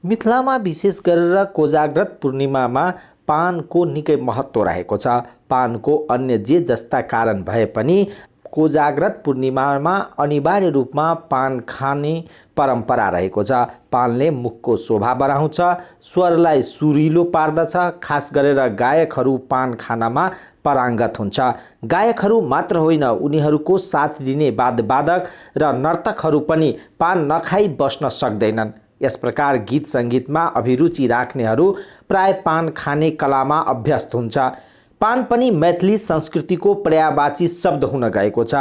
मिथिलामा विशेष गरेर कोजाग्रत पूर्णिमामा पानको निकै महत्त्व रहेको छ। पानको अन्य जे जस्ता कारण भए पनि कोजाग्रत पूर्णिमामा अनिवार्य रूपमा पान खाने परम्परा रहेको छ। पानले मुखको शोभा बढाउँछ, स्वरलाई सुरिलो पार्दछ। खास गरेर गायकहरू पान खानमा पारङ्गत हुन्छ। गायकहरू मात्र होइन, उनीहरूको साथ दिने वादवादक र नर्तकहरू पनि पान नखाई बस्न सक्दैनन्। यस प्रकार गीत सङ्गीतमा अभिरुचि राख्नेहरू प्राय पान खाने कलामा अभ्यस्त हुन्छ। पान पनि मैथिली संस्कृतिको पर्यायवाची शब्द हुन गएको छ।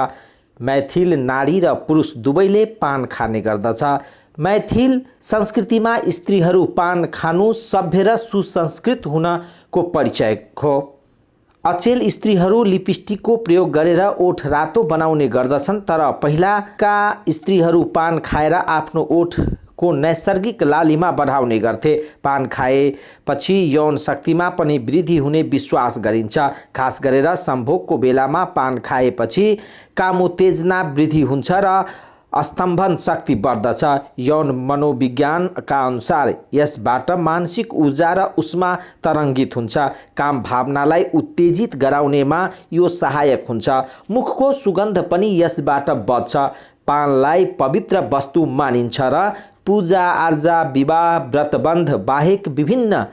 मैथिल नारी र पुरुष दुवैले पान खाने गर्दछ। मैथिल संस्कृतिमा स्त्रीहरू पान खानु सभ्य र सुसंस्कृत हुनको परिचय हो। अचेल स्त्रीहरू लिपस्टिकको प्रयोग गरेर ओठ रातो बनाउने गर्दछन्, तर पहिलाका स्त्रीहरू पान खाएर आफ्नो ओठको नैसर्गिक लालिमा बढाउने गर्थे। पान खाएपछि यौन शक्तिमा पनि वृद्धि हुने विश्वास गरिन्छ। खास गरेर सम्भोगको बेलामा पान खाएपछि कामोत्तेजना वृद्धि हुन्छ र स्तम्भन शक्ति बढ्दछ। यौन मनोविज्ञानका अनुसार यसबाट मानसिक ऊर्जा र उष्मा तरङ्गित हुन्छ। काम भावनालाई उत्तेजित गराउनेमा यो सहायक हुन्छ। मुखको सुगन्ध पनि यसबाट बच्छ। पानलाई पवित्र वस्तु मानिन्छ र पूजा आर्जा, विवाह, व्रतबन्ध बाहेक विभिन्न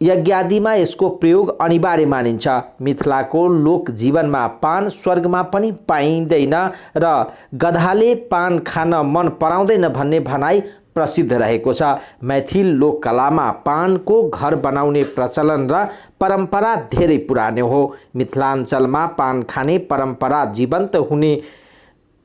यज्ञादिमा यसको प्रयोग अनिवार्य मानिन्छ। मिथिलाको लोक जीवनमा पान स्वर्गमा पनि पाइँदैन र गधाले पान खान मन पराउँदैन भन्ने भनाइ प्रसिद्ध रहेको छ। मैथिल लोककलामा पानको घर बनाउने प्रचलन र परम्परा धेरै पुरानो हो। मिथिलाञ्चलमा पान खाने परम्परा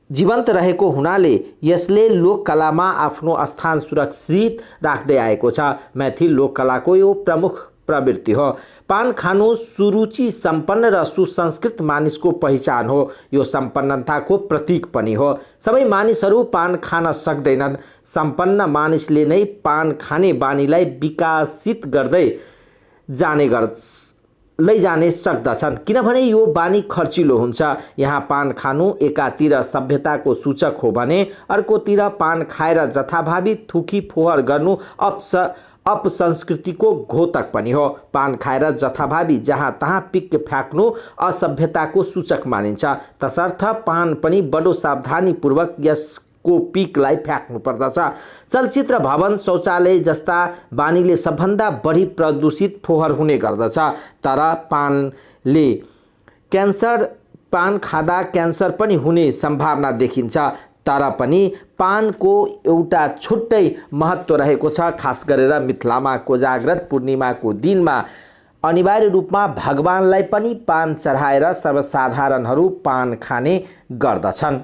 जीवन्त रहेको हुनाले यसले लोककलामा आफ्नो स्थान सुरक्षित राख्दै आएको छ। मैथिल लोककलाको यो प्रमुख प्रवृत्ति हो। पान खानु सुरुचि सम्पन्न र सुसंस्कृत मानिसको पहिचान हो। यो सम्पन्नताको प्रतीक पनि हो। सबै मानिसहरू पान खान सक्दैनन्। सम्पन्न मानिसले नै पान खाने बानीलाई विकसित गर्दै लैजाने सक्दछन्, किनभने यो बानी खर्चिलो हुन्छ। यहाँ पान खानु एकातिर सभ्यताको सूचक हो भने अर्कोतिर पान खाएर जथाभावी थुकी फोहोर गर्नु अपसंस्कृतिको घोतक पनि हो। पान खाएर जथाभावी जहाँ तहाँ पिक फ्याँक्नु असभ्यताको सूचक मानिन्छ। तसर्थ पान पनि बडो सावधानीपूर्वक यसको पिकलाई फ्याँक्नु पर्दछ। चलचित्र भवन, शौचालय जस्ता बानीले सबभन्दा बढी प्रदूषित फोहोर हुने गर्दछ। तर पान खाँदा क्यान्सर पनि हुने सम्भावना देखिन्छ। तर पनि पानको एउटा छुट्टै महत्त्व रहेको छ। खास गरेर मिथिलामा कोजाग्रत पूर्णिमाको दिनमा अनिवार्य रूपमा भगवानलाई पनि पान चढाएर सर्वसाधारणहरू पान खाने गर्दछन्।